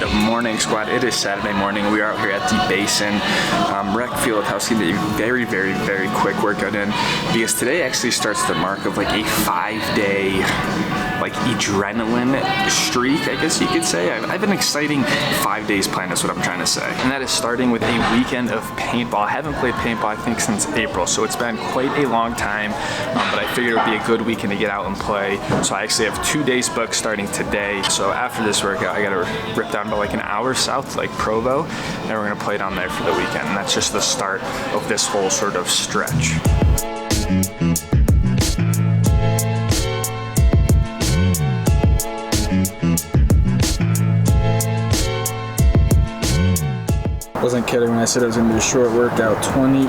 Good morning, squad. It is Saturday morning. We are out here at the Basin Rec Field House getting a very, very quick workout in because today actually starts the mark of like a 5-day like adrenaline streak, I guess you could say. I have an exciting 5 days planned, that's what I'm trying to say. And that is starting with a weekend of paintball. I haven't played paintball, I think, since April, so it's been quite a long time, but I figured it would be a good weekend to get out and play. So I actually have 2 days booked starting today. So after this workout, I gotta rip down to like an hour south to like Provo, and we're gonna play down there for the weekend. And that's just the start of this whole sort of stretch. Wasn't kidding when I said it was gonna be a short workout, 28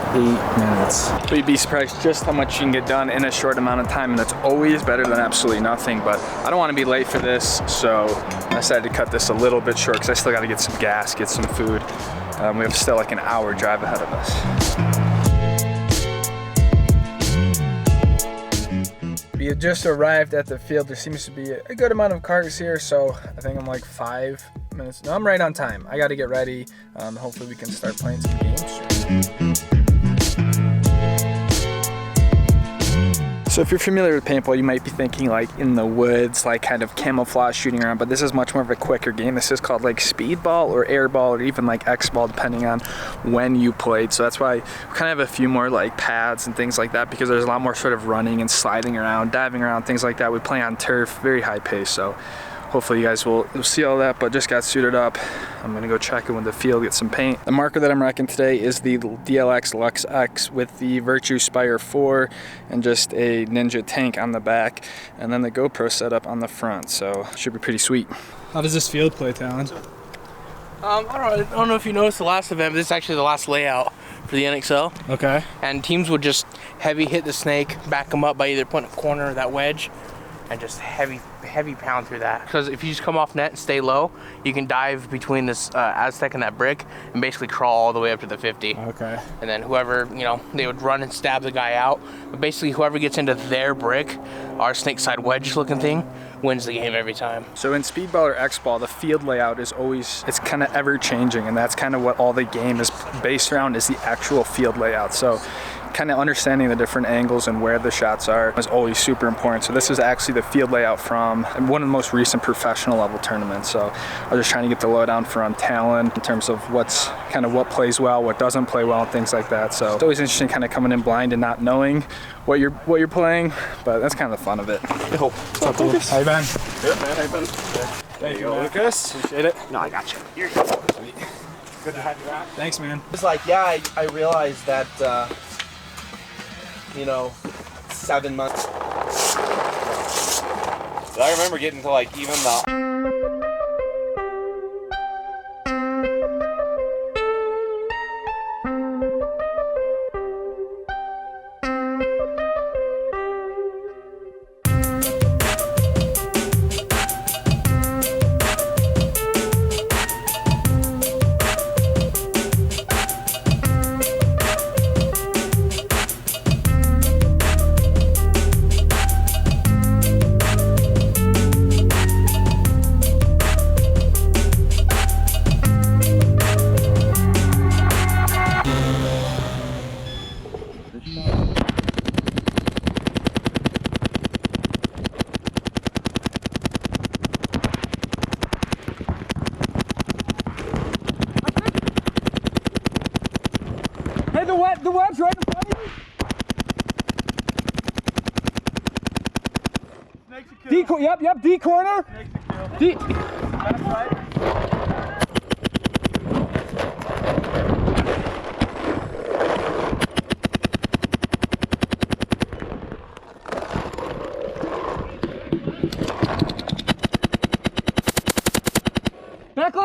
minutes. But you'd be surprised just how much you can get done in a short amount of time, and that's always better than absolutely nothing. But I don't want to be late for this, so I decided to cut this a little bit short because I still got to get some gas, get some food. We have still like an hour drive ahead of us. We had just arrived at the field. There seems to be a good amount of cars here, so I think I'm like 5 minutes. No, I'm right on time. I got to get ready. Hopefully we can start playing some games. So if you're familiar with paintball, you might be thinking like in the woods, like kind of camouflage shooting around, but this is much more of a quicker game. This is called like speedball or airball or even like X-ball, depending on when you played. So that's why we kind of have a few more like pads and things like that, because there's a lot more sort of running and sliding around, diving around, things like that. We play on turf, very high pace. So hopefully you guys will see all that, but just got suited up. I'm gonna go check in with the field, get some paint. The marker that I'm rocking today is the DLX Lux X with the Virtue Spire 4 and just a Ninja tank on the back, and then the GoPro setup on the front, so should be pretty sweet. How does this field play, Talon? I don't know if you noticed the last event, but this is actually the last layout for the NXL. Okay. And teams would just heavy hit the snake, back them up by either putting a corner or that wedge, and just heavy pound through that. Because if you just come off net and stay low, you can dive between this Aztec and that brick and basically crawl all the way up to the 50. Okay. And then whoever, you know, they would run and stab the guy out. But basically whoever gets into their brick, our snake side wedge looking thing, wins the game every time. So in speedball or X-ball, the field layout is always, it's kind of ever changing, and that's kind of what all the game is based around, is the actual field layout. So kind of understanding the different angles and where the shots are is always super important. So this is actually the field layout from one of the most recent professional level tournaments. So I was just trying to get the lowdown from Talon in terms of what's kind of what plays well, what doesn't play well, and things like that. So it's always interesting kind of coming in blind and not knowing what you're playing, but that's kind of the fun of it. Yo, what's up, Lucas? How you been? Good, man. How you been? Thank you, Lucas. Appreciate it. No, I got you. You're good. Sweet. Good to have you back. Thanks, man. It's like, yeah, I realized that, you know, 7 months. I remember getting to like even the... The web's right in front of you. D, yep, D corner. D. That's right. Back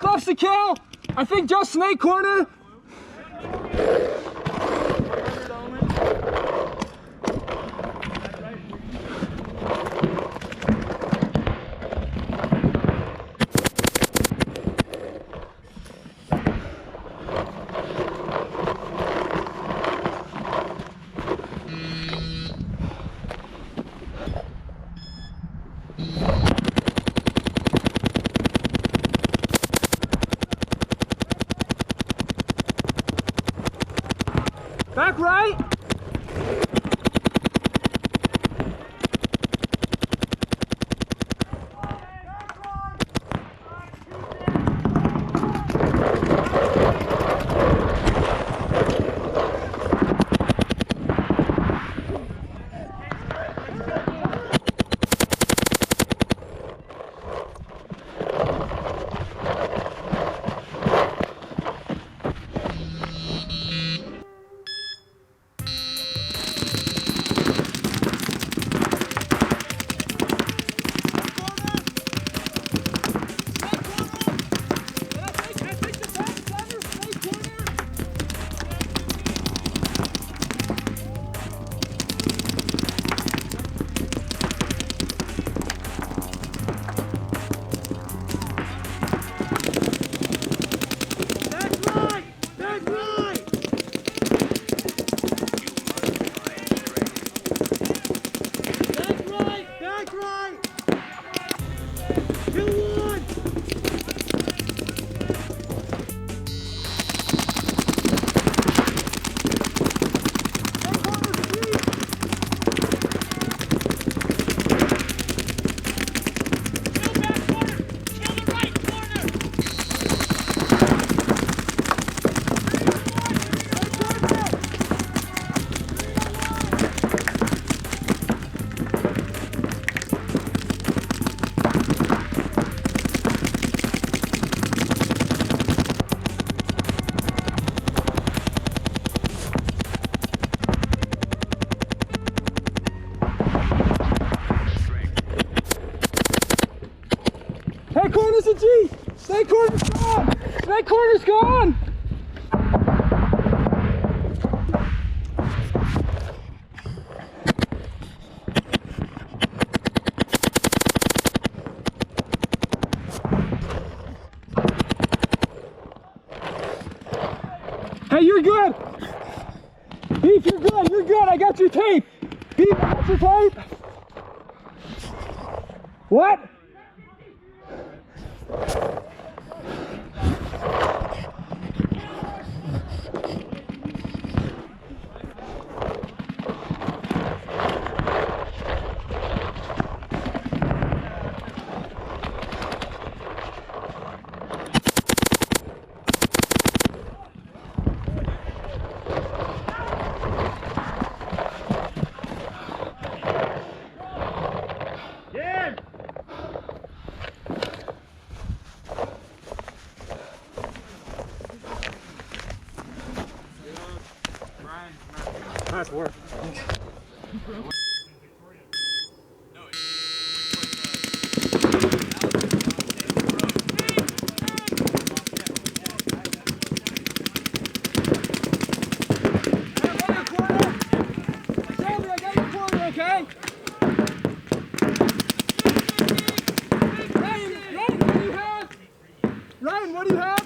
left's the kill. I think just snake corner. Hey, corner's a G! Snake corner's gone! Snake corner's gone! Hey, you're good! Beef, you're good, you're good, I got your tape! Beef, I got your tape! What? Nice work. Ryan, what do you have?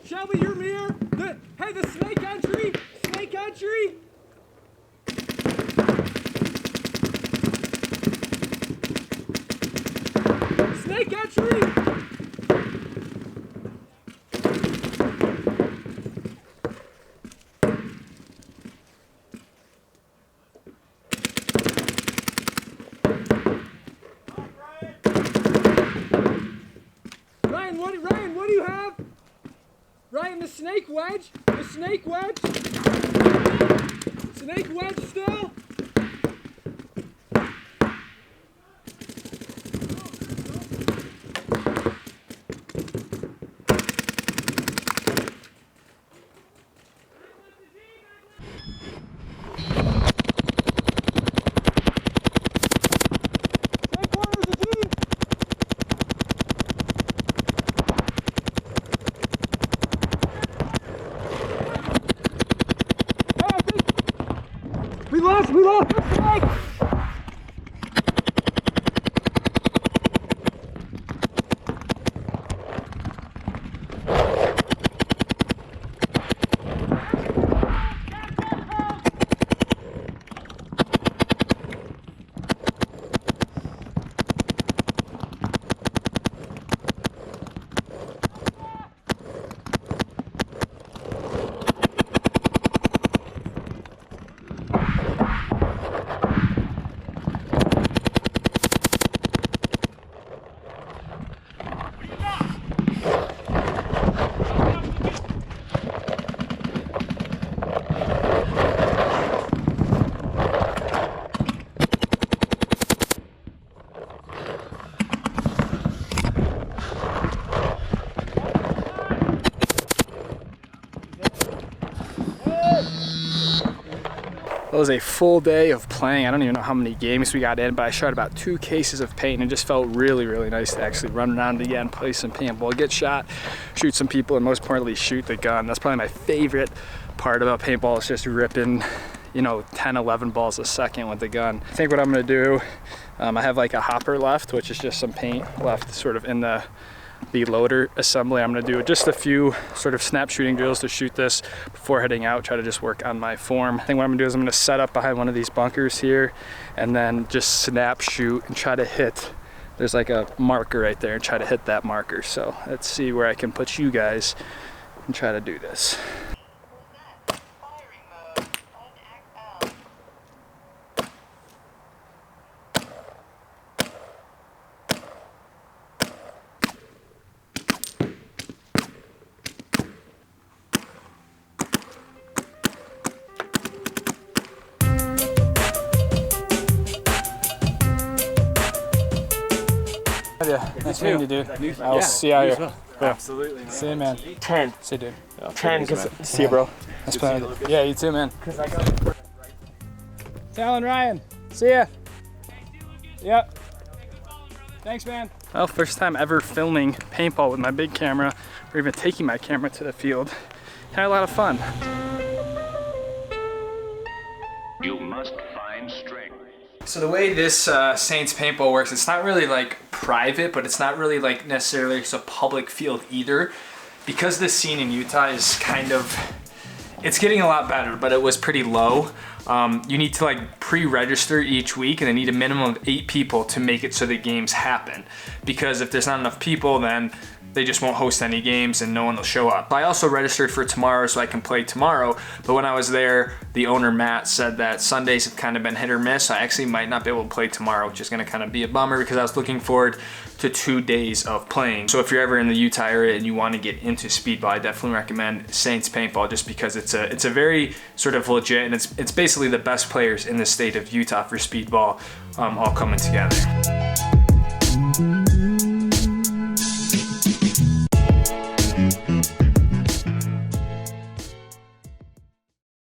Shelby, you're mirror. Hey, the snake entry. Snake entry. Snake entry. Ryan, what do you have? Ryan, the snake wedge? The snake wedge? Snake wedge still? Snake corner's a G! It was a full day of playing. I don't even know how many games we got in, but I shot about 2 cases of paint, and it just felt really, really nice to actually run around again, play some paintball, get shot, shoot some people, and most importantly, shoot the gun. That's probably my favorite part about paintball, is just ripping, you know, 10, 11 balls a second with the gun. I think what I'm gonna do, I have like a hopper left, which is just some paint left sort of in the loader assembly. I'm gonna do just a few sort of snap shooting drills to shoot this before heading out, try to just work on my form. I think what I'm gonna do is I'm gonna set up behind one of these bunkers here and then just snap shoot and try to hit. There's like a marker right there, and try to hit that marker. So let's see where I can put you guys and try to do this. Yeah, nice meeting you, dude. I'll see you out here. Yeah. Absolutely, man. See you, man. 10. See you, dude. 10. See you, bro. Nice playing. Yeah, you too, man. Alan Ryan. See ya. Yep. Thanks, man. Well, first time ever filming paintball with my big camera, or even taking my camera to the field. Had a lot of fun. You must find strength. So the way this Saints Paintball works, it's not really like private, but it's not really like necessarily a public field either. Because the scene in Utah is kind of, it's getting a lot better, but it was pretty low. You need to like pre-register each week, and they need a minimum of 8 people to make it so the games happen. Because if there's not enough people, then they just won't host any games and no one will show up. I also registered for tomorrow so I can play tomorrow, but when I was there, the owner Matt said that Sundays have kind of been hit or miss. I actually might not be able to play tomorrow, which is gonna kind of be a bummer because I was looking forward to 2 days of playing. So if you're ever in the Utah area and you want to get into speedball, I definitely recommend Saints Paintball, just because it's a very sort of legit, and it's basically the best players in the state of Utah for speedball all coming together.